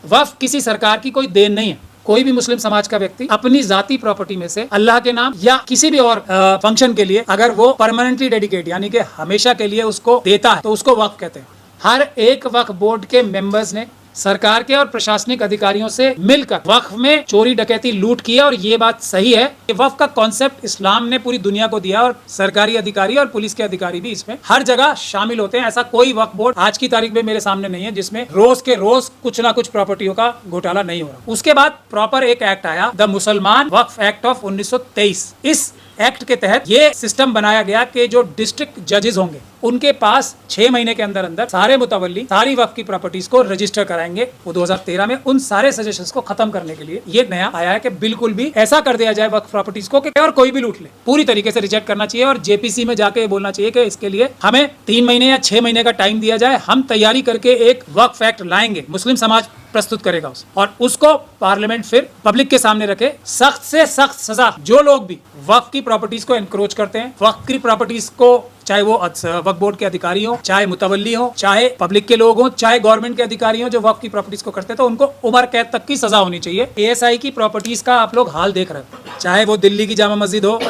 वक्फ किसी सरकार की कोई देन नहीं है। कोई भी मुस्लिम समाज का व्यक्ति अपनी जाती प्रॉपर्टी में से अल्लाह के नाम या किसी भी और फंक्शन के लिए अगर वो परमानेंटली डेडिकेट यानी कि हमेशा के लिए उसको देता है तो उसको वक्फ कहते हैं। हर एक वक्फ बोर्ड के मेंबर्स ने सरकार के और प्रशासनिक अधिकारियों से मिलकर वक्फ में चोरी डकैती लूट की है और ये बात सही है कि वक्फ का कॉन्सेप्ट इस्लाम ने पूरी दुनिया को दिया और सरकारी अधिकारी और पुलिस के अधिकारी भी इसमें हर जगह शामिल होते हैं। ऐसा कोई वक्फ बोर्ड आज की तारीख में मेरे सामने नहीं है जिसमें रोज के रोज कुछ ना कुछ प्रॉपर्टियों का घोटाला नहीं हो रहा। उसके बाद प्रॉपर एक एक्ट आया, द मुसलमान वक्फ एक्ट ऑफ 1923। इस एक्ट के तहत ये सिस्टम बनाया गया कि जो डिस्ट्रिक्ट जजेस होंगे उनके पास 6 महीने के अंदर अंदर सारे मुतवल्ली सारी वक्फ की प्रॉपर्टीज को रजिस्टर कराएंगे। वो 2013 में उन सारे सजेशंस को खत्म करने के लिए ये नया आया है कि बिल्कुल भी ऐसा कर दिया जाए वक्फ प्रॉपर्टीज को कि और कोई भी लूट ले, पूरी तरीके से रिजेक्ट करना चाहिए और जेपीसी में जाके बोलना चाहिए कि इसके लिए हमें 3 महीने या 6 महीने का टाइम दिया जाए, हम तैयारी करके एक वक्फ एक्ट लाएंगे, मुस्लिम समाज प्रस्तुत करेगा उसे और उसको पार्लियामेंट फिर पब्लिक के सामने रखे। सख्त से सख्त सजा जो लोग भी वक्फ की प्रॉपर्टीज को एनक्रोच करते हैं, वक्फ की प्रॉपर्टीज को चाहे वो वक्फ बोर्ड के अधिकारी हो, चाहे मुतवल्ली हो, चाहे पब्लिक के लोग हो, चाहे गवर्नमेंट के अधिकारी हो, जो वक्फ की प्रॉपर्टीज को करते हैं तो उनको उम्र कैद तक की सजा होनी चाहिए। एएसआई की प्रॉपर्टीज का आप लोग हाल देख रहे हैं, चाहे वो दिल्ली की जामा मस्जिद हो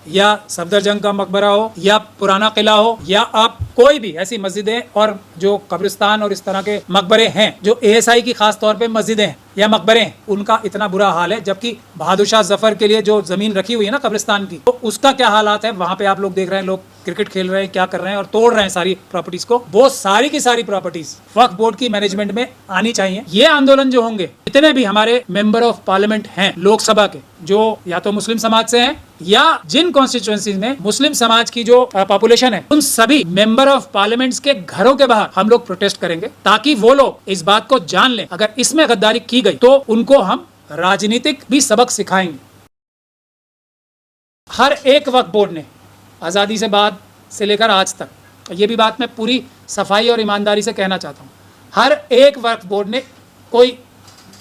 या सफदरजंग का मकबरा हो या पुराना किला हो या आप कोई भी ऐसी मस्जिदें और जो कब्रिस्तान और इस तरह के मकबरे हैं जो एएसआई की खास तौर पे मस्जिदें हैं या मकबरे हैं, उनका इतना बुरा हाल है। जबकि बहादुर शाह जफर के लिए जो जमीन रखी हुई है ना कब्रिस्तान की, तो उसका क्या हालात है वहाँ पे आप लोग देख रहे हैं, लोग क्रिकेट खेल रहे हैं, क्या कर रहे हैं और तोड़ रहे हैं सारी प्रॉपर्टीज को। वो सारी की सारी प्रॉपर्टीज वक्फ बोर्ड की मैनेजमेंट में आनी चाहिए। ये आंदोलन जो होंगे, जितने भी हमारे मेंबर ऑफ पार्लियामेंट हैं लोकसभा के, जो या तो मुस्लिम समाज से हैं या जिन कॉन्स्टिट्यूएंसीज में मुस्लिम समाज की जो पॉपुलेशन है, उन सभी मेंबर ऑफ पार्लियामेंट्स के घरों के बाहर हम लोग प्रोटेस्ट करेंगे ताकि वो लोग इस बात को जान लें अगर इसमें गद्दारी की गई तो उनको हम राजनीतिक भी सबक सिखाएंगे। हर एक वक्फ बोर्ड ने आज़ादी से बाद से लेकर आज तक, ये भी बात मैं पूरी सफाई और ईमानदारी से कहना चाहता हूँ, हर एक वक्फ बोर्ड ने कोई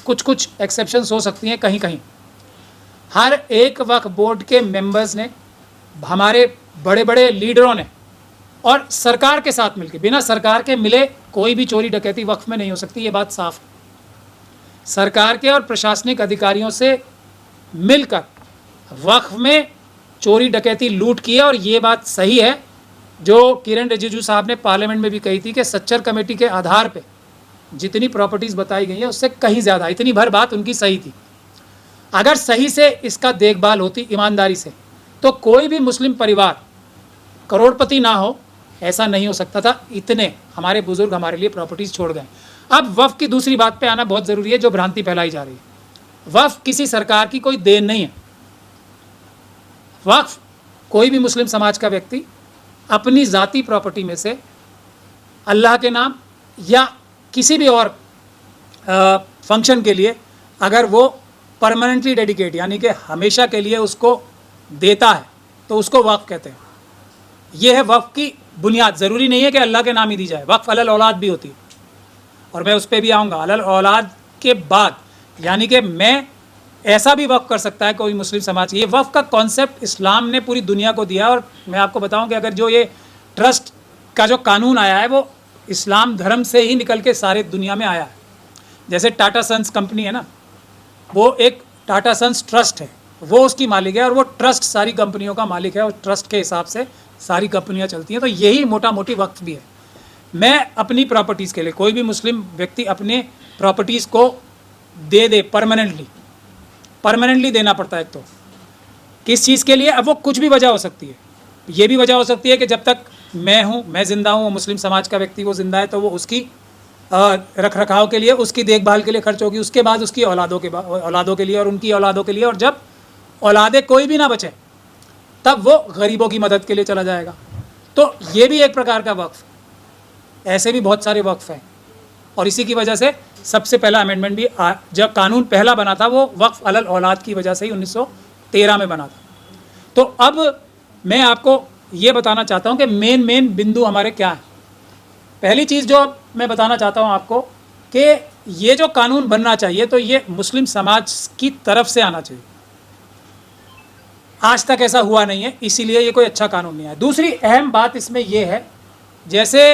कुछ एक्सेप्शंस हो सकती हैं कहीं कहीं, हर एक वक्फ बोर्ड के मेंबर्स ने, हमारे बड़े बड़े लीडरों ने और सरकार के साथ मिलकर, बिना सरकार के मिले कोई भी चोरी डकैती वक्फ में नहीं हो सकती, ये बात साफ है। सरकार के और प्रशासनिक अधिकारियों से मिलकर वक्फ में चोरी डकैती लूट की है और ये बात सही है जो किरण रिजिजू साहब ने पार्लियामेंट में भी कही थी कि सच्चर कमेटी के आधार पे जितनी प्रॉपर्टीज़ बताई गई है उससे कहीं ज़्यादा, इतनी भर बात उनकी सही थी। अगर सही से इसका देखभाल होती ईमानदारी से तो कोई भी मुस्लिम परिवार करोड़पति ना हो, ऐसा नहीं हो सकता था। इतने हमारे बुजुर्ग हमारे लिए प्रॉपर्टीज़ छोड़ गए। अब वक्फ की दूसरी बात पे आना बहुत ज़रूरी है जो भ्रांति फैलाई जा रही है। वक्फ किसी सरकार की कोई देन नहीं है। वक्फ कोई भी मुस्लिम समाज का व्यक्ति अपनी ज़ाती प्रॉपर्टी में से अल्लाह के नाम या किसी भी और फंक्शन के लिए अगर वो परमानेंटली डेडिकेट यानी कि हमेशा के लिए उसको देता है तो उसको वक्फ कहते हैं। ये है वक्फ की बुनियाद। ज़रूरी नहीं है कि अल्लाह के नाम ही दी जाए, वक्फ अलल औलाद भी होती है और मैं उस पर भी आऊँगा। अलल औलाद के बाद यानी कि मैं ऐसा भी वक्फ कर सकता है कोई मुस्लिम समाज। ये वक्फ का कॉन्सेप्ट इस्लाम ने पूरी दुनिया को दिया और मैं आपको बताऊं कि अगर जो ये ट्रस्ट का जो कानून आया है वो इस्लाम धर्म से ही निकल के सारे दुनिया में आया है। जैसे टाटा सन्स कंपनी है ना, वो एक टाटा सन्स ट्रस्ट है, वो उसकी मालिक है और वो ट्रस्ट सारी कंपनियों का मालिक है और ट्रस्ट के हिसाब से सारी कंपनियाँ चलती हैं। तो यही मोटा मोटी वक्फ भी है। मैं अपनी प्रॉपर्टीज़ के लिए, कोई भी मुस्लिम व्यक्ति अपने प्रॉपर्टीज़ को दे परमानेंटली देना पड़ता है। तो किस चीज़ के लिए? अब वो कुछ भी वजह हो सकती है। ये भी वजह हो सकती है कि जब तक मैं हूँ, मैं ज़िंदा हूँ, मुस्लिम समाज का व्यक्ति वो ज़िंदा है तो वो उसकी रख रखाव के लिए, उसकी देखभाल के लिए खर्च होगी, उसके बाद उसकी औलादों के लिए और उनकी औलादों के लिए, और जब औलादे कोई भी ना बचे तब वो गरीबों की मदद के लिए चला जाएगा। तो ये भी एक प्रकार का वक्फ। ऐसे भी बहुत सारे वक्फ हैं और इसी की वजह से सबसे पहला अमेंडमेंट भी जब कानून पहला बना था वो वक्फ अलल औलाद की वजह से ही 1913 में बना था। तो अब मैं आपको ये बताना चाहता हूँ कि मेन बिंदु हमारे क्या हैं। पहली चीज़ जो मैं बताना चाहता हूँ आपको कि ये जो कानून बनना चाहिए तो ये मुस्लिम समाज की तरफ से आना चाहिए। आज तक ऐसा हुआ नहीं है, इसीलिए ये कोई अच्छा कानून नहीं है। दूसरी अहम बात इसमें ये है, जैसे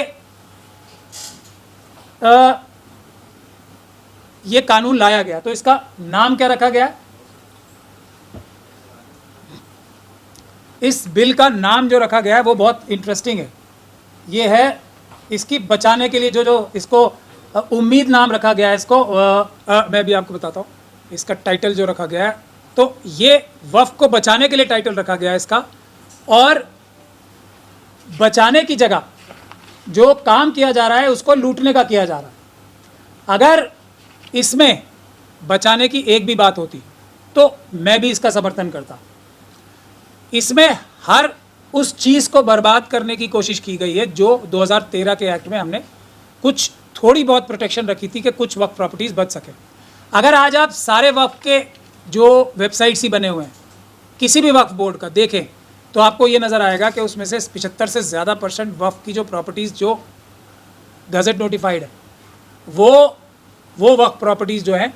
ये कानून लाया गया। तो इसका नाम क्या रखा गया? इस बिल का नाम जो रखा गया है वो बहुत इंटरेस्टिंग है। ये है इसकी बचाने के लिए जो इसको उम्मीद नाम रखा गया है इसको। मैं भी आपको बताता हूँ इसका टाइटल जो रखा गया है। तो ये वक्फ को बचाने के लिए टाइटल रखा गया है इसका, और बचाने की जगह जो काम किया जा रहा है उसको लूटने का किया जा रहा है। अगर इसमें बचाने की एक भी बात होती तो मैं भी इसका समर्थन करता। इसमें हर उस चीज़ को बर्बाद करने की कोशिश की गई है जो 2013 के एक्ट में हमने कुछ थोड़ी बहुत प्रोटेक्शन रखी थी कि कुछ वक्फ प्रॉपर्टीज़ बच सके। अगर आज आप सारे वक्फ के जो वेबसाइट्स ही बने हुए हैं किसी भी वक्फ बोर्ड का देखें तो आपको ये नज़र आएगा कि उसमें से 75 से ज़्यादा % वक्फ की जो प्रॉपर्टीज़ जो गज़ट नोटिफाइड है वो वक्फ प्रॉपर्टीज़ जो हैं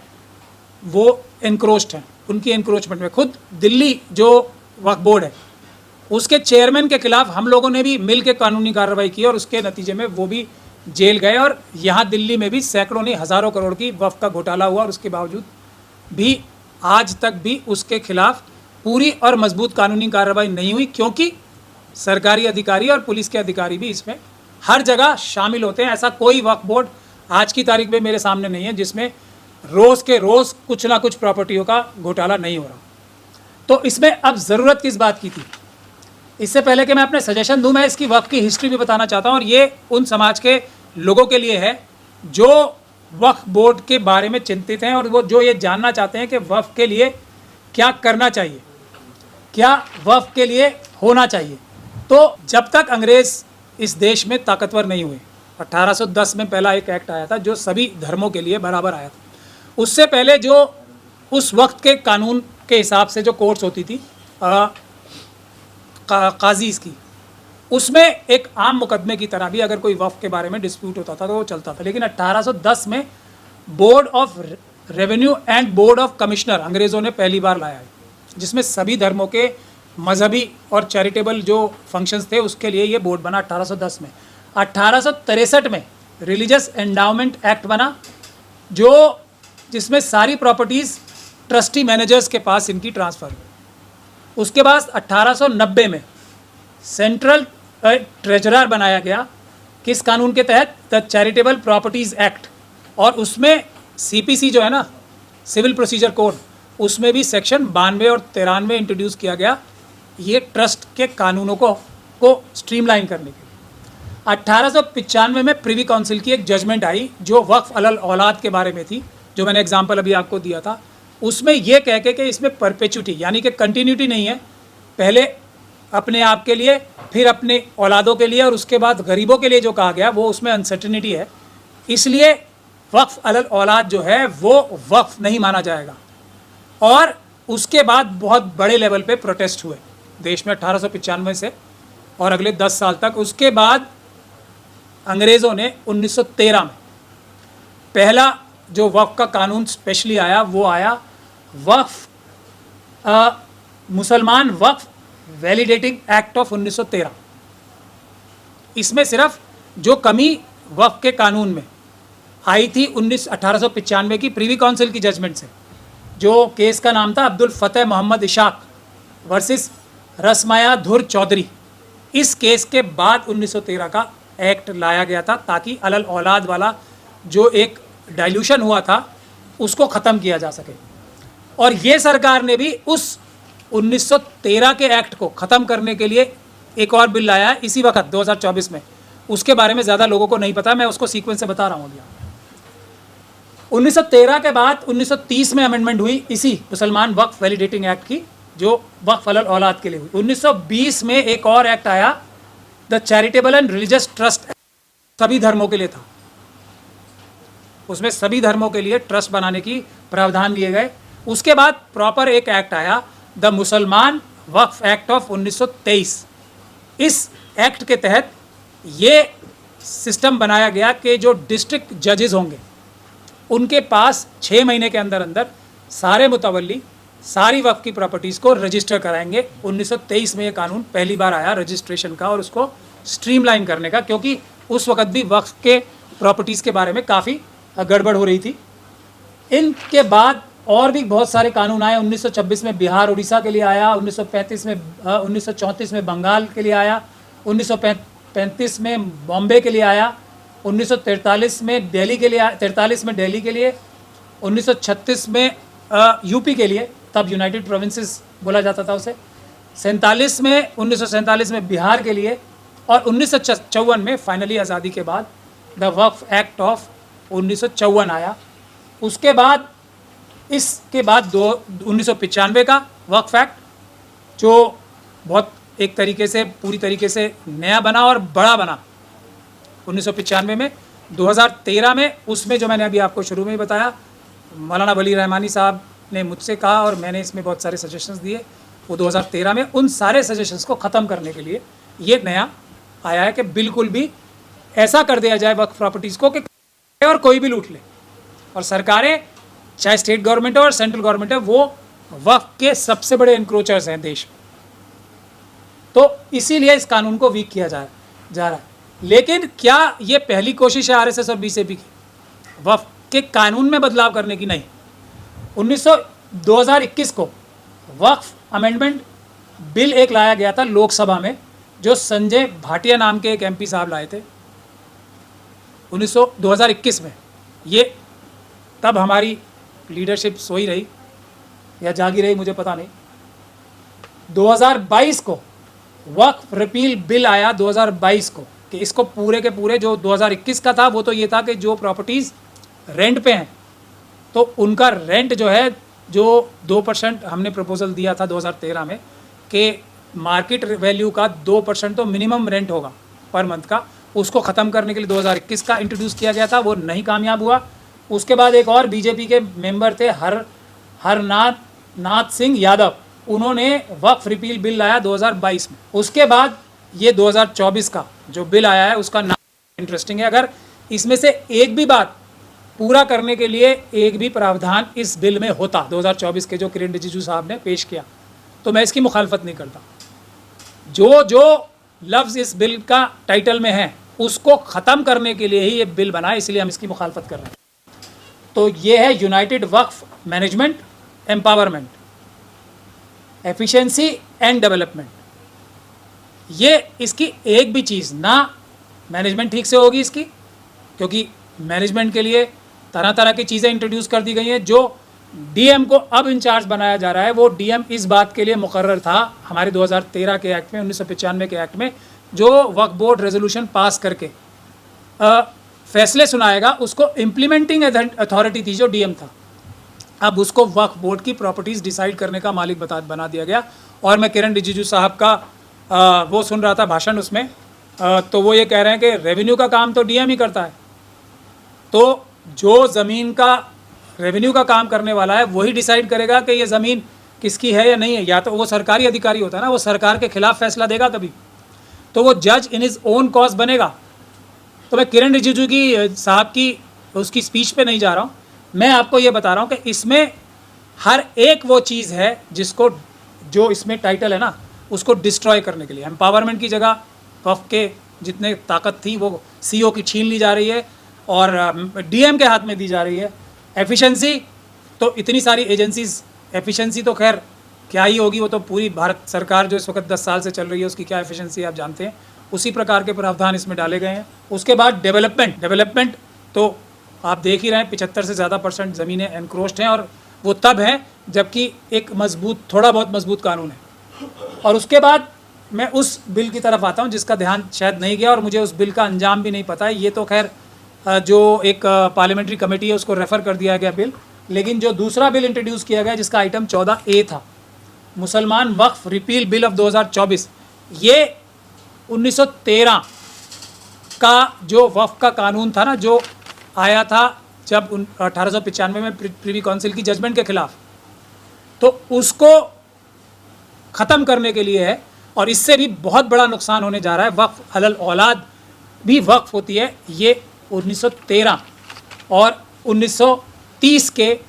वो एनक्रोच्ड हैं। उनकी एनक्रोचमेंट में खुद दिल्ली जो वक्फ बोर्ड है उसके चेयरमैन के खिलाफ हम लोगों ने भी मिल के कानूनी कार्रवाई की और उसके नतीजे में वो भी जेल गए। और यहाँ दिल्ली में भी सैकड़ों नहीं हज़ारों करोड़ की वक्फ का घोटाला हुआ और उसके बावजूद भी आज तक भी उसके खिलाफ पूरी और मजबूत कानूनी कार्रवाई नहीं हुई, क्योंकि सरकारी अधिकारी और पुलिस के अधिकारी भी इसमें हर जगह शामिल होते हैं। ऐसा कोई वक्फ बोर्ड आज की तारीख में मेरे सामने नहीं है जिसमें रोज़ के रोज़ कुछ ना कुछ प्रॉपर्टियों का घोटाला नहीं हो रहा। तो इसमें अब ज़रूरत किस बात की थी? इससे पहले कि मैं अपने सजेशन दूं, मैं इसकी वक्फ की हिस्ट्री भी बताना चाहता हूं, और ये उन समाज के लोगों के लिए है जो वक्फ बोर्ड के बारे में चिंतित हैं और वो जो ये जानना चाहते हैं कि वक्फ के लिए क्या करना चाहिए, क्या वक्फ के लिए होना चाहिए। तो जब तक अंग्रेज़ इस देश में ताकतवर नहीं हुए, 1810 में पहला एक एक्ट आया था जो सभी धर्मों के लिए बराबर आया था। उससे पहले जो उस वक्त के कानून के हिसाब से जो कोर्ट्स होती थी काजीज़ की, उसमें एक आम मुकदमे की तरह भी अगर कोई वक्फ के बारे में डिस्प्यूट होता था तो वो चलता था। लेकिन 1810 में board of revenue and board of commissioner अंग्रेज़ों ने पहली बार लाया है, जिसमें सभी धर्मों के मजहबी और चैरिटेबल जो फंक्शंस थे उसके लिए ये बोर्ड बना 1810 में। 1863 में रिलीजियस एंडाउमेंट एक्ट बना जिसमें सारी प्रॉपर्टीज़ ट्रस्टी मैनेजर्स के पास इनकी ट्रांसफ़र हुई। उसके बाद 1890 में सेंट्रल ट्रेजरर बनाया गया, किस कानून के तहत? The charitable properties act. और उसमें सीपीसी जो है ना, सिविल प्रोसीजर कोड, उसमें भी सेक्शन 92 और 93 इंट्रोड्यूस किया गया ये ट्रस्ट के कानूनों को स्ट्रीमलाइन करने के लिए। 1895 में प्रिवी काउंसिल की एक जजमेंट आई जो वक्फ अलल औलाद के बारे में थी, जो मैंने एग्जांपल अभी आपको दिया था। उसमें यह कह के कि इसमें परपेचुटी यानी कि कंटिन्यूटी नहीं है, पहले अपने आप के लिए, फिर अपने औलादों के लिए और उसके बाद गरीबों के लिए जो कहा गया वो उसमें अनसर्टिनिटी है, इसलिए वक्फ अलल औलाद जो है वो वक्फ नहीं माना जाएगा। और उसके बाद बहुत बड़े लेवल पे प्रोटेस्ट हुए देश में 1895 से और अगले 10 साल तक। उसके बाद अंग्रेज़ों ने 1913 में पहला जो वक्फ का कानून स्पेशली आया वो आया मुसलमान वक्फ वैलिडेटिंग एक्ट ऑफ 1913। इसमें सिर्फ जो कमी वक्फ के कानून में आई थी 1895 की प्रिवी काउंसिल की जजमेंट से, जो केस का नाम था अब्दुल फतेह मोहम्मद इशाक वर्सेस रसमाया धुर चौधरी। इस केस के बाद 1913 का एक्ट लाया गया था ताकि अलल औलाद वाला जो एक डाइल्यूशन हुआ था उसको ख़त्म किया जा सके। और ये सरकार ने भी उस 1913 के एक्ट को ख़त्म करने के लिए एक और बिल लाया है इसी वक्त 2024 में। उसके बारे में ज़्यादा लोगों को नहीं पता, मैं उसको सीक्वेंस से बता रहा हूँ अभी। 1913 के बाद 1930 में अमेंडमेंट हुई इसी मुसलमान वक्फ वैलिडेटिंग एक्ट की, जो वक्फ अलल औलाद के लिए हुई। 1920 में एक और एक्ट आया, the charitable and religious trust act, सभी धर्मों के लिए था। उसमें सभी धर्मों के लिए ट्रस्ट बनाने की प्रावधान दिए गए। उसके बाद प्रॉपर एक एक्ट आया, द मुसलमान वक्फ एक्ट ऑफ 1923। इस एक्ट के तहत ये सिस्टम बनाया गया कि जो डिस्ट्रिक्ट जजेस होंगे उनके पास 6 महीने के अंदर अंदर सारे मुतवल्ली सारी वक्फ की प्रॉपर्टीज़ को रजिस्टर कराएंगे। 1923 में ये कानून पहली बार आया रजिस्ट्रेशन का और उसको स्ट्रीमलाइन करने का, क्योंकि उस वक्त भी वक्फ के प्रॉपर्टीज़ के बारे में काफ़ी गड़बड़ हो रही थी। इनके बाद और भी बहुत सारे कानून आए। 1926 में बिहार उड़ीसा के लिए आया, 1934 में बंगाल के लिए आया, 1935 में बॉम्बे के लिए आया, 1943 में दिल्ली के लिए 43 में दिल्ली के लिए, 1936 में यूपी के लिए, तब यूनाइटेड प्रोविंसेस बोला जाता था उसे, 1947 में बिहार के लिए, और 1954 में फाइनली आज़ादी के बाद द वक्फ एक्ट ऑफ 1954 आया। उसके बाद इसके बाद 1995 का वक्फ एक्ट जो बहुत एक तरीके से पूरी तरीके से नया बना और बड़ा बना 1995 में। 2013 में उसमें जो मैंने अभी आपको शुरू में ही बताया, मौलाना वली रहमानी साहब ने मुझसे कहा और मैंने इसमें बहुत सारे सजेशंस दिए, वो 2013 में उन सारे सजेशंस को ख़त्म करने के लिए ये नया आया है कि बिल्कुल भी ऐसा कर दिया जाए वक्फ प्रॉपर्टीज़ को कि और कोई भी लूट ले, और सरकारें चाहे स्टेट गवर्नमेंट है और सेंट्रल गवर्नमेंट है वो वक्फ के सबसे बड़े इंक्रोचर्स हैं देश में। तो इसीलिए इस कानून को वीक किया जा रहा है। लेकिन क्या ये पहली कोशिश है आरएसएस और बीजेपी की वक्फ के कानून में बदलाव करने की? नहीं। 2021 को वक्फ अमेंडमेंट बिल एक लाया गया था लोकसभा में, जो संजय भाटिया नाम के एक एमपी साहब लाए थे 2021 में। ये तब हमारी लीडरशिप सोई रही या जागी रही, मुझे पता नहीं। 2022 को वक्फ रिपील बिल आया 2022 को, कि इसको पूरे के पूरे, जो 2021 का था वो तो ये था कि जो प्रॉपर्टीज़ रेंट पे हैं तो उनका रेंट जो है, जो 2% हमने प्रपोजल दिया था 2013 में कि मार्केट वैल्यू का 2% तो मिनिमम रेंट होगा पर मंथ का, उसको ख़त्म करने के लिए 2021 का इंट्रोड्यूस किया गया था, वो नहीं कामयाब हुआ। उसके बाद एक और बीजेपी के मेंबर थे हरनाथ सिंह यादव, उन्होंने वक्फ रिपील बिल लाया 2022 में। उसके बाद ये 2024 का जो बिल आया है उसका नाम इंटरेस्टिंग है। अगर इसमें से एक भी बात पूरा करने के लिए एक भी प्रावधान इस बिल में होता 2024 के, जो किरण रिजिजू साहब ने पेश किया, तो मैं इसकी मुखालफत नहीं करता। जो जो लफ्ज़ इस बिल का टाइटल में है उसको ख़त्म करने के लिए ही ये बिल बना है, इसलिए हम इसकी मुखालफत कर रहे हैं। तो ये है United Waqf management empowerment, efficiency and development. ये इसकी एक भी चीज़ ना मैनेजमेंट ठीक से होगी इसकी, क्योंकि मैनेजमेंट के लिए तरह तरह की चीज़ें इंट्रोड्यूस कर दी गई हैं। जो डीएम को अब इंचार्ज बनाया जा रहा है, वो डीएम इस बात के लिए मुकर्रर था हमारे 2013 के एक्ट में, 1995 के एक्ट में, जो वक्फ बोर्ड रेजोल्यूशन पास करके फैसले सुनाएगा, उसको इम्प्लीमेंटिंग अथॉरिटी थी जो डीएम था। अब उसको वक्फ बोर्ड की प्रॉपर्टीज़ डिसाइड करने का मालिक बना दिया गया। और मैं किरण रिजिजू साहब का वो सुन रहा था भाषण उसमें, तो वो ये कह रहे हैं कि रेवेन्यू का काम तो डीएम ही करता है, तो जो ज़मीन का रेवेन्यू का काम करने वाला है वही डिसाइड करेगा कि ये ज़मीन किसकी है या नहीं है। या तो वो सरकारी अधिकारी होता है ना, वो सरकार के खिलाफ फैसला देगा तभी, तो वो जज इन हिज ओन कॉज बनेगा। तो मैं किरण रिजिजू की साहब की उसकी स्पीच पे नहीं जा रहा हूँ, मैं आपको ये बता रहा हूँ कि इसमें हर एक वो चीज़ है जिसको, जो इसमें टाइटल है ना, उसको डिस्ट्रॉय करने के लिए एम्पावरमेंट की जगह वक्फ के जितने ताकत थी वो सीईओ की छीन ली जा रही है और डीएम के हाथ में दी जा रही है। एफिशिएंसी तो इतनी सारी एजेंसीज, एफिशिएंसी तो खैर क्या ही होगी, वो तो पूरी भारत सरकार जो इस वक्त 10 साल से चल रही है उसकी क्या एफिशिएंसी आप जानते हैं, उसी प्रकार के प्रावधान इसमें डाले गए हैं। उसके बाद डेवलपमेंट तो आप देख ही रहे हैं, 75 से ज़्यादा % ज़मीनें एनक्रोच्ड हैं, और वो तब हैं जबकि एक मजबूत, थोड़ा बहुत मजबूत कानून है। और उसके बाद मैं उस बिल की तरफ आता हूँ जिसका ध्यान शायद नहीं गया, और मुझे उस बिल का अंजाम भी नहीं पता है। ये तो खैर जो एक पार्लियामेंट्री कमेटी है उसको रेफ़र कर दिया गया बिल, लेकिन जो दूसरा बिल इंट्रोड्यूस किया गया जिसका आइटम 14A था, मुसलमान वक्फ रिपील बिल ऑफ 2024, ये 1913 का जो वक्फ का कानून था ना, जो आया था जब 1895 में प्रिवी काउंसिल की जजमेंट के खिलाफ, तो उसको ख़त्म करने के लिए है। और इससे भी बहुत बड़ा नुकसान होने जा रहा है। वक्फ अलल औलाद भी वक्फ होती है, ये 1913 और 1930 के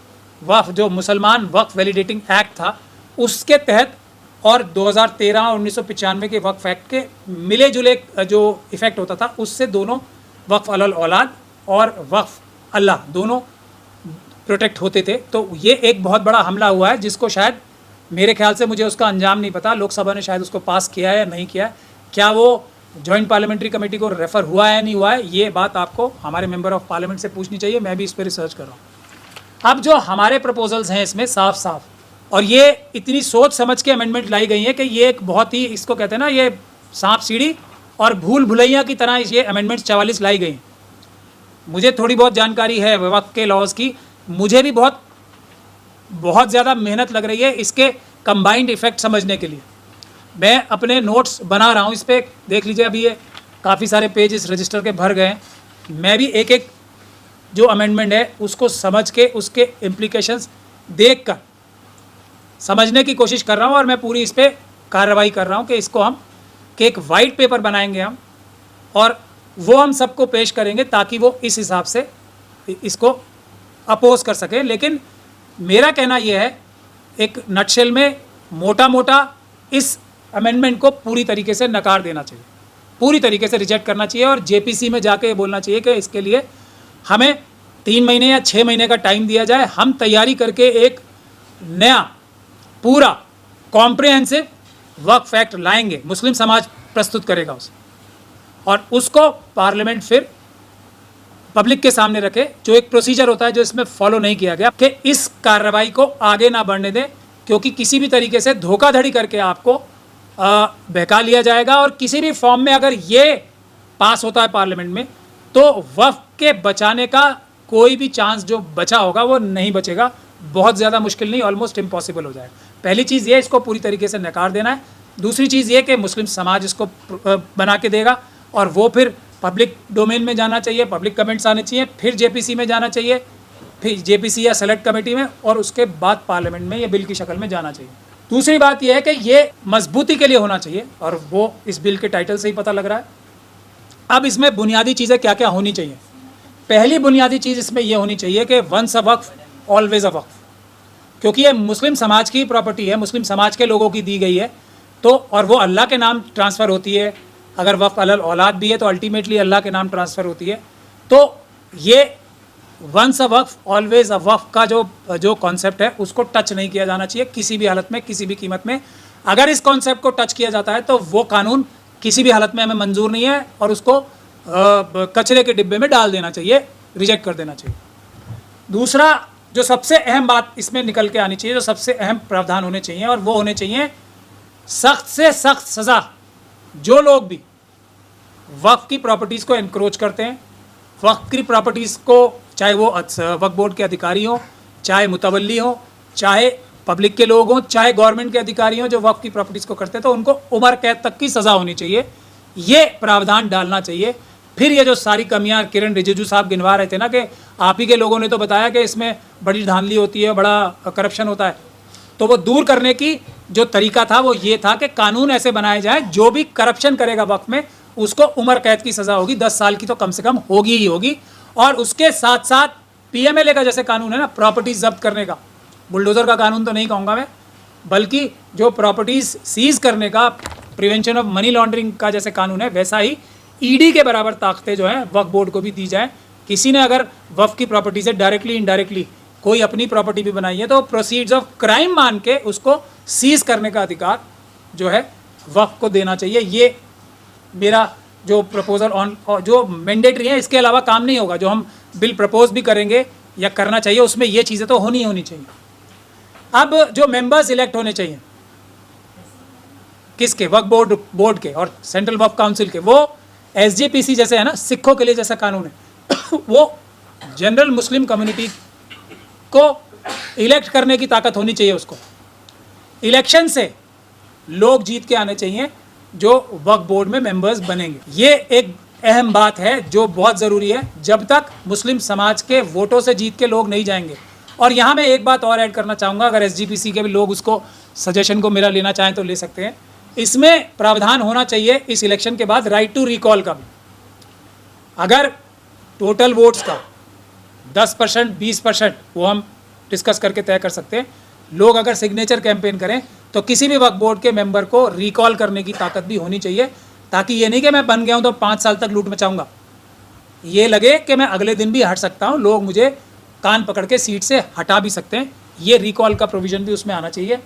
वक्फ, जो मुसलमान वक्फ वैलिडेटिंग एक्ट था उसके तहत, और 2013 और 1995 के वक्फ एक्ट के मिले जुले जो इफ़ेक्ट होता था, उससे दोनों वक्फ अलल औलाद और वक्फ अल्लाह दोनों प्रोटेक्ट होते थे। तो ये एक बहुत बड़ा हमला हुआ है जिसको शायद, मेरे ख्याल से, मुझे उसका अंजाम नहीं पता, लोकसभा ने शायद उसको पास किया है या नहीं किया है, क्या वो जॉइंट पार्लियामेंट्री कमेटी को रेफ़र हुआ है नहीं हुआ है, ये बात आपको हमारे मेंबर ऑफ पार्लियामेंट से पूछनी चाहिए। मैं भी इस पर रिसर्च कर रहा हूँ। अब जो हमारे प्रपोजल्स हैं इसमें साफ साफ, और ये इतनी सोच समझ के अमेंडमेंट लाई गई है कि ये एक बहुत ही, इसको कहते हैं ना, ये सांप सीढ़ी और भूल भुलैया की तरह ये अमेंडमेंट्स 44 लाई गई हैं। मुझे थोड़ी बहुत जानकारी है वक्त के लॉज की, मुझे भी बहुत ज़्यादा मेहनत लग रही है इसके कंबाइंड इफेक्ट समझने के लिए। मैं अपने नोट्स बना रहा हूँ इस पर, देख लीजिए। अभी ये काफ़ी सारे पेज इस रजिस्टर के भर गए हैं। मैं भी एक एक जो अमेंडमेंट है उसको समझ के उसके इम्प्लीकेशंस देख कर समझने की कोशिश कर रहा हूँ, और मैं पूरी इस पर कार्रवाई कर रहा हूँ कि इसको हम कि एक वाइट पेपर बनाएंगे हम, और वो हम सबको पेश करेंगे ताकि वो इस हिसाब से इसको अपोज कर सकें। लेकिन मेरा कहना यह है, एक नटशेल में मोटा मोटा इस अमेंडमेंट को पूरी तरीके से नकार देना चाहिए, पूरी तरीके से रिजेक्ट करना चाहिए, और जेपीसी में जाके ये बोलना चाहिए कि इसके लिए हमें 3 महीने या 6 महीने का टाइम दिया जाए। हम तैयारी करके एक नया पूरा कॉम्प्रिहेंसिव वक्फ एक्ट लाएंगे, मुस्लिम समाज प्रस्तुत करेगा उसे, और उसको पार्लियामेंट फिर पब्लिक के सामने रखे। जो एक प्रोसीजर होता है जो इसमें फॉलो नहीं किया गया, कि इस कार्रवाई को आगे ना बढ़ने दें, क्योंकि किसी भी तरीके से धोखाधड़ी करके आपको बहका लिया जाएगा। और किसी भी फॉर्म में अगर ये पास होता है पार्लियामेंट में, तो वक्फ के बचाने का कोई भी चांस जो बचा होगा वो नहीं बचेगा। बहुत ज़्यादा मुश्किल नहीं, ऑलमोस्ट इम्पॉसिबल हो जाएगा। पहली चीज़ ये, इसको पूरी तरीके से नकार देना है। दूसरी चीज़ ये कि मुस्लिम समाज इसको बना के देगा, और वो फिर पब्लिक डोमेन में जाना चाहिए, पब्लिक कमेंट्स आने चाहिए, फिर जेपीसी में जाना चाहिए, फिर जेपीसी या सेलेक्ट कमेटी में, और उसके बाद पार्लियामेंट में ये बिल की शक्ल में जाना चाहिए। दूसरी बात यह है कि ये मजबूती के लिए होना चाहिए, और वो इस बिल के टाइटल से ही पता लग रहा है। अब इसमें बुनियादी चीज़ें क्या क्या होनी चाहिए। पहली बुनियादी चीज़ इसमें यह होनी चाहिए कि once a Waqf always a वक्फ, क्योंकि ये मुस्लिम समाज की प्रॉपर्टी है, मुस्लिम समाज के लोगों की दी गई है, तो और वो अल्लाह के नाम ट्रांसफ़र होती है। अगर वक्फ अलल औलाद भी है तो अल्टीमेटली अल्लाह के नाम ट्रांसफ़र होती है। तो ये once a Waqf always a वक्फ का जो कॉन्सेप्ट है उसको टच नहीं किया जाना चाहिए किसी भी हालत में, किसी भी कीमत में। अगर इस कॉन्सेप्ट को टच किया जाता है तो वो कानून किसी भी हालत में हमें मंजूर नहीं है, और उसको कचरे के डिब्बे में डाल देना चाहिए, रिजेक्ट कर देना चाहिए। दूसरा जो सबसे अहम बात इसमें निकल के आनी चाहिए, जो सबसे अहम प्रावधान होने चाहिए, और वो होने चाहिए सख्त से सख्त सज़ा। जो लोग भी वक्फ की प्रॉपर्टीज़ को एनक्रोच करते हैं, वक्फ की प्रॉपर्टीज़ को, चाहे वो वक्फ बोर्ड के अधिकारी हों, चाहे मुतवल्ली हों, चाहे पब्लिक के लोग हों, चाहे गवर्नमेंट के अधिकारी हों, जो वक्फ की प्रॉपर्टीज़ को करते हैं, तो उनको उम्र कैद तक की सज़ा होनी चाहिए। ये प्रावधान डालना चाहिए। फिर ये जो सारी कमियां किरण रिजिजू साहब गिनवा रहे थे ना, कि आप ही के लोगों ने तो बताया कि इसमें बड़ी धांधली होती है, बड़ा करप्शन होता है, तो वो दूर करने की जो तरीका था वो ये था कि कानून ऐसे बनाए जाए, जो भी करप्शन करेगा वक्त में उसको उम्र कैद की सज़ा होगी, 10 साल की तो कम से कम होगी ही होगी। और उसके साथ साथ पीएमएलए का जैसे कानून है ना, प्रॉपर्टी जब्त करने का, बुलडोज़र का कानून तो नहीं कहूँगा मैं, बल्कि जो प्रॉपर्टीज़ सीज करने का, प्रिवेंशन ऑफ मनी लॉन्ड्रिंग का जैसे कानून है, वैसा ही ईडी के बराबर ताकतें जो हैं वक्फ बोर्ड को भी दी जाए। किसी ने अगर वक्फ की प्रॉपर्टी से डायरेक्टली इनडायरेक्टली कोई अपनी प्रॉपर्टी भी बनाई है तो प्रोसीड्स ऑफ क्राइम मान के उसको सीज करने का अधिकार जो है वक्फ को देना चाहिए। ये मेरा जो प्रपोजल ऑन जो मैंडेटरी है, इसके अलावा काम नहीं होगा। जो हम बिल प्रपोज भी करेंगे या करना चाहिए, उसमें ये चीज़ें तो होनी चाहिए। अब जो मेंबर्स इलेक्ट होने चाहिए किसके, वक्फ बोर्ड के और सेंट्रल वक्फ काउंसिल के, वो एसजीपीसी जैसे है ना, सिखों के लिए जैसा कानून है वो जनरल मुस्लिम कम्युनिटी को इलेक्ट करने की ताकत होनी चाहिए। उसको इलेक्शन से लोग जीत के आने चाहिए जो वक्फ बोर्ड में मेंबर्स बनेंगे। ये एक अहम बात है जो बहुत ज़रूरी है। जब तक मुस्लिम समाज के वोटों से जीत के लोग नहीं जाएंगे, और यहाँ मैं एक बात और ऐड करना चाहूँगा, अगर एसजीपीसी के भी लोग उसको सजेशन को मेरा लेना चाहें तो ले सकते हैं। इसमें प्रावधान होना चाहिए इस इलेक्शन के बाद राइट टू रिकॉल का भी। अगर टोटल वोट्स का 10% 20% वो हम डिस्कस करके तय कर सकते हैं, लोग अगर सिग्नेचर कैंपेन करें तो किसी भी वक्फ बोर्ड के मेंबर को रिकॉल करने की ताकत भी होनी चाहिए, ताकि ये नहीं कि मैं बन गया हूँ तो 5 साल तक लूट मचाऊंगा, ये लगे कि मैं अगले दिन भी हट सकता हूँ, लोग मुझे कान पकड़ के सीट से हटा भी सकते हैं। ये रिकॉल का प्रोविज़न भी उसमें आना चाहिए।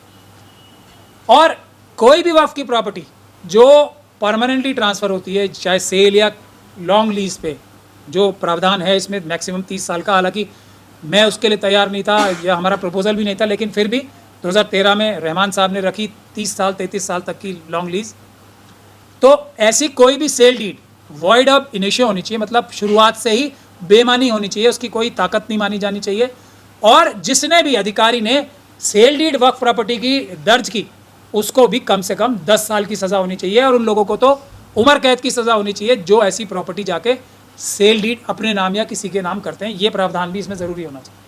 और कोई भी वक्फ की प्रॉपर्टी जो परमानेंटली ट्रांसफ़र होती है, चाहे सेल या लॉन्ग लीज पे, जो प्रावधान है इसमें मैक्सिमम 30 साल का, हालांकि मैं उसके लिए तैयार नहीं था या हमारा प्रपोजल भी नहीं था, लेकिन फिर भी 2013 में रहमान साहब ने रखी 30 साल 33 साल तक की लॉन्ग लीज। तो ऐसी कोई भी sale deed void ab initio होनी चाहिए, मतलब शुरुआत से ही बेमानी होनी चाहिए, उसकी कोई ताकत नहीं मानी जानी चाहिए। और जिसने भी अधिकारी ने सेल डीड वक्फ प्रॉपर्टी की दर्ज की, उसको भी कम से कम 10 साल की सज़ा होनी चाहिए, और उन लोगों को तो उम्र कैद की सज़ा होनी चाहिए जो ऐसी प्रॉपर्टी जाके सेल डीड अपने नाम या किसी के नाम करते हैं। ये प्रावधान भी इसमें ज़रूरी होना चाहिए।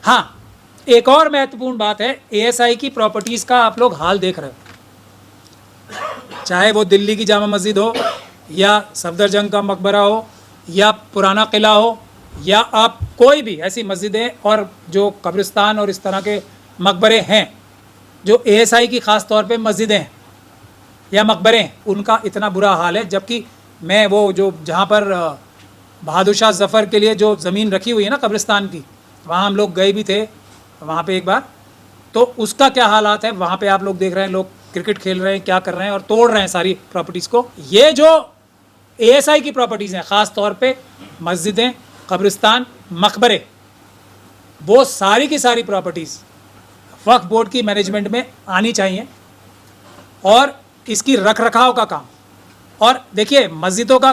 हाँ, एक और महत्वपूर्ण बात है, एएसआई की प्रॉपर्टीज़ का आप लोग हाल देख रहे हो, चाहे वो दिल्ली की जामा मस्जिद हो या सफदरजंग का मकबरा हो या पुराना किला हो, या आप कोई भी ऐसी मस्जिदें और जो कब्रिस्तान और इस तरह के मकबरे हैं जो एएसआई की ख़ास तौर पे मस्जिदें हैं या मकबरे हैं, उनका इतना बुरा हाल है। जबकि मैं वो जो जहाँ पर बहादुर शाह ज़फ़र के लिए जो ज़मीन रखी हुई है ना कब्रिस्तान की, वहाँ हम लोग गए भी थे वहाँ पे एक बार, तो उसका क्या हालात है वहाँ पे आप लोग देख रहे हैं, लोग क्रिकेट खेल रहे हैं, क्या कर रहे हैं और तोड़ रहे हैं सारी प्रॉपर्टीज़ को। ये जो एएसआई की प्रॉपर्टीज़ हैं, ख़ास तौर पे मस्जिदें, कब्रिस्तान, मकबरे, वो सारी की सारी प्रॉपर्टीज़ वक्फ बोर्ड की मैनेजमेंट में आनी चाहिए, और इसकी रख रखाव का काम। और देखिए, मस्जिदों का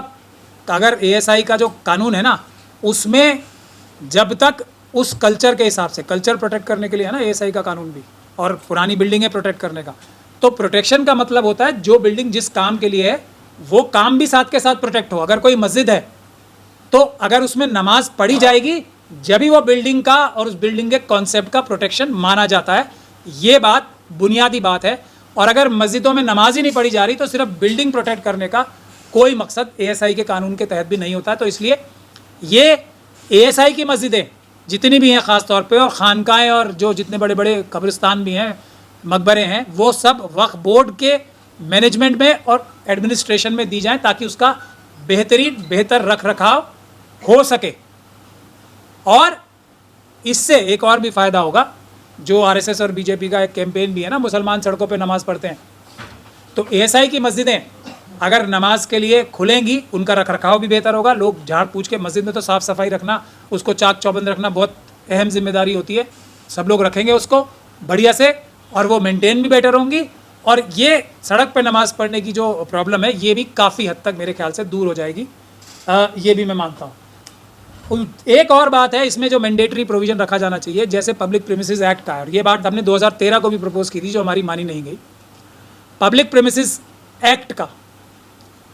अगर एएसआई का जो कानून है ना, उसमें जब तक उस कल्चर के हिसाब से, कल्चर प्रोटेक्ट करने के लिए है ना एएसआई का कानून भी, और पुरानी बिल्डिंगें प्रोटेक्ट करने का, तो प्रोटेक्शन का मतलब होता है जो बिल्डिंग जिस काम के लिए है वो काम भी साथ के साथ प्रोटेक्ट हो। अगर कोई मस्जिद है तो अगर उसमें नमाज पढ़ी जाएगी, जब भी वो बिल्डिंग का और उस बिल्डिंग के कॉन्सेप्ट का प्रोटेक्शन माना जाता है। ये बात बुनियादी बात है। और अगर मस्जिदों में नमाज ही नहीं पढ़ी जा रही तो सिर्फ बिल्डिंग प्रोटेक्ट करने का कोई मकसद एएसआई के कानून के तहत भी नहीं होता। तो इसलिए ये एएसआई की मस्जिदें जितनी भी हैं ख़ास तौर पे, और ख़ानकाएँ और जो जितने बड़े बड़े कब्रिस्तान भी हैं, मकबरे हैं, वो सब वक्फ बोर्ड के मैनेजमेंट में और एडमिनिस्ट्रेशन में दी जाएं, ताकि उसका बेहतर रख रखाव हो सके। और इससे एक और भी फ़ायदा होगा, जो आरएसएस और बीजेपी का एक कैंपेन भी है ना, मुसलमान सड़कों पे नमाज़ पढ़ते हैं, तो एएसआई की मस्जिदें अगर नमाज के लिए खुलेंगी, उनका रख रखाव भी बेहतर होगा। लोग झाड़ पूछ के, मस्जिद में तो साफ़ सफाई रखना, उसको चाक चौबंद रखना बहुत अहम जिम्मेदारी होती है, सब लोग रखेंगे उसको बढ़िया से, और वो मेंटेन भी बेटर होंगी। और ये सड़क पे नमाज़ पढ़ने की जो प्रॉब्लम है, ये भी काफ़ी हद तक मेरे ख्याल से दूर हो जाएगी, ये भी मैं मानता हूँ। एक और बात है, इसमें जो मैंडेटरी प्रोविज़न रखा जाना चाहिए, जैसे पब्लिक प्रीमिसेस एक्ट का है, और ये बात हमने 2013 को भी प्रपोज़ की थी, जो हमारी मानी नहीं गई। पब्लिक प्रीमिसेस एक्ट का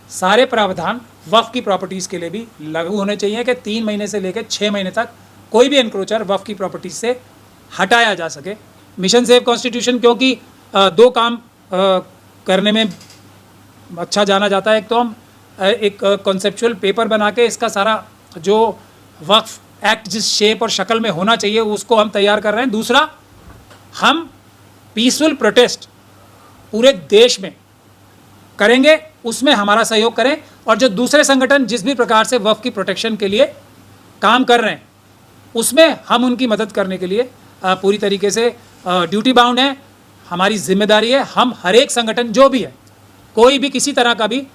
सारे प्रावधान वक्फ की प्रॉपर्टीज़ के लिए भी लागू होने चाहिए कि 3 महीने से लेकर 6 महीने तक कोई भी एनक्रोचर वक्फ की प्रॉपर्टीज से हटाया जा सके। मिशन सेव कॉन्स्टिट्यूशन, क्योंकि 2 काम करने में अच्छा जाना जाता है। एक तो हम एक कॉन्सेप्चुअल पेपर बना के इसका सारा जो वक्फ एक्ट जिस शेप और शक्ल में होना चाहिए उसको हम तैयार कर रहे हैं। दूसरा, हम पीसफुल प्रोटेस्ट पूरे देश में करेंगे, उसमें हमारा सहयोग करें। और जो दूसरे संगठन जिस भी प्रकार से वक्फ की प्रोटेक्शन के लिए काम कर रहे हैं, उसमें हम उनकी मदद करने के लिए पूरी तरीके से ड्यूटी बाउंड है, हमारी जिम्मेदारी है। हम हर एक संगठन जो भी है, कोई भी किसी तरह का भी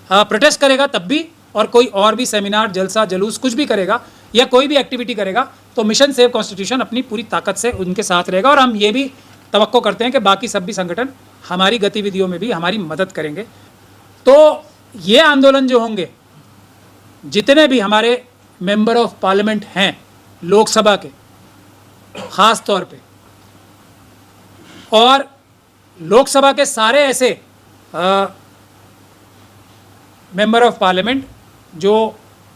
प्रोटेस्ट करेगा तब भी, और कोई और भी सेमिनार, जलसा, जलूस कुछ भी करेगा या कोई भी एक्टिविटी करेगा, तो मिशन सेव कॉन्स्टिट्यूशन अपनी पूरी ताकत से उनके साथ रहेगा। और हम ये भी तवक्को करते हैं कि बाकी सब भी संगठन हमारी गतिविधियों में भी हमारी मदद करेंगे। तो ये आंदोलन जो होंगे, जितने भी हमारे मेंबर ऑफ पार्लियामेंट हैं लोकसभा के ख़ास तौर पे, और लोकसभा के सारे ऐसे मेंबर ऑफ पार्लियामेंट जो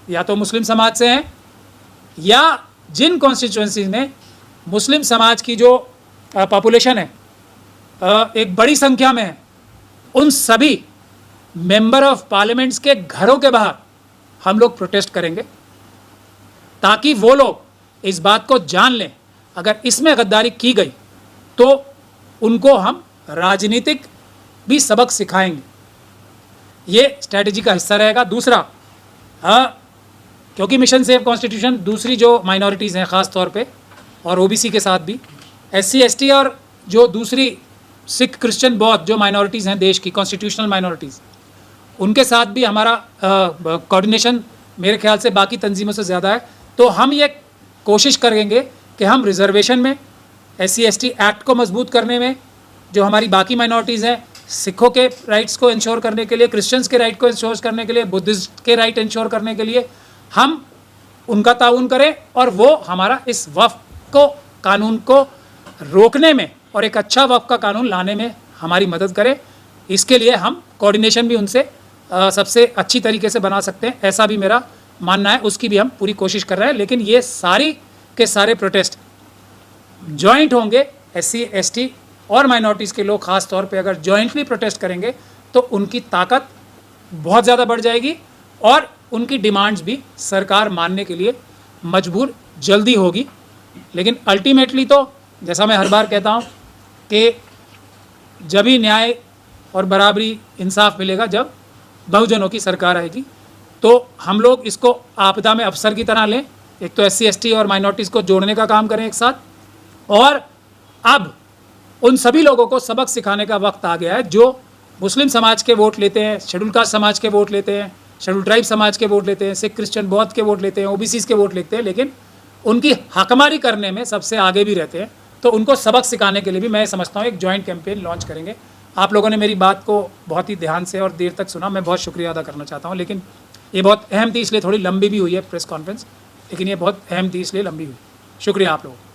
या तो मुस्लिम समाज से हैं या जिन कॉन्स्टिट्यूएंसीज में मुस्लिम समाज की जो पॉपुलेशन है एक बड़ी संख्या में है, उन सभी मेंबर ऑफ पार्लियामेंट्स के घरों के बाहर हम लोग प्रोटेस्ट करेंगे, ताकि वो लोग इस बात को जान लें अगर इसमें गद्दारी की गई तो उनको हम राजनीतिक भी सबक सिखाएंगे। ये स्ट्रैटेजी का हिस्सा रहेगा। दूसरा, क्योंकि मिशन सेव कॉन्स्टिट्यूशन दूसरी जो माइनॉरिटीज़ हैं ख़ास तौर पे और ओबीसी के साथ भी SC ST और जो दूसरी सिख क्रिश्चियन बौद्ध जो माइनॉरिटीज़ हैं देश की कॉन्स्टिट्यूशनल माइनॉरिटीज़, उनके साथ भी हमारा कोऑर्डिनेशन मेरे ख्याल से बाकी तंजीमों से ज़्यादा है। तो हम ये कोशिश करेंगे कि हम रिजर्वेशन में, SC ST एक्ट को मजबूत करने में, जो हमारी बाकी माइनॉरिटीज़ हैं, सिखों के राइट्स को इंश्योर करने के लिए, क्रिश्चियंस के राइट को इंश्योर करने के लिए, बुद्धिस्ट के राइट इंश्योर करने के लिए हम उनका ताउन करें और वो हमारा इस वफ़ को कानून को रोकने में और एक अच्छा वफ़ का कानून लाने में हमारी मदद करें। इसके लिए हम कोऑर्डिनेशन भी उनसे सबसे अच्छी तरीके से बना सकते हैं, ऐसा भी मेरा मानना है। उसकी भी हम पूरी कोशिश कर रहे हैं। लेकिन ये सारी के सारे प्रोटेस्ट जॉइंट होंगे। SC ST और माइनॉरिटीज़ के लोग ख़ास तौर पे अगर जॉइंटली प्रोटेस्ट करेंगे तो उनकी ताकत बहुत ज़्यादा बढ़ जाएगी और उनकी डिमांड्स भी सरकार मानने के लिए मजबूर जल्दी होगी। लेकिन अल्टीमेटली तो जैसा मैं हर बार कहता हूँ कि जब ही न्याय और बराबरी इंसाफ मिलेगा जब बहुजनों की सरकार आएगी। तो हम लोग इसको आपदा में अवसर की तरह लें, एक तो SC ST और माइनॉरिटीज़ को जोड़ने का काम करें एक साथ, और अब उन सभी लोगों को सबक सिखाने का वक्त आ गया है जो मुस्लिम समाज के वोट लेते हैं, शेड्यूल कास्ट समाज के वोट लेते हैं, शेड्यूल ट्राइब समाज के वोट लेते हैं, सिख क्रिश्चियन बौद्ध के वोट लेते हैं, OBCs के वोट लेते हैं, लेकिन उनकी हकमारी करने में सबसे आगे भी रहते हैं। तो उनको सबक सिखाने के लिए भी मैं समझता हूँ एक जॉइंट कैंपेन लॉन्च करेंगे। आप लोगों ने मेरी बात को बहुत ही ध्यान से और देर तक सुना, मैं बहुत शुक्रिया अदा करना चाहता हूँ। लेकिन ये बहुत अहम थी इसलिए थोड़ी लंबी भी हुई है प्रेस कॉन्फ्रेंस, लेकिन ये बहुत अहम थी इसलिए लंबी हुई। शुक्रिया आप लोगों को।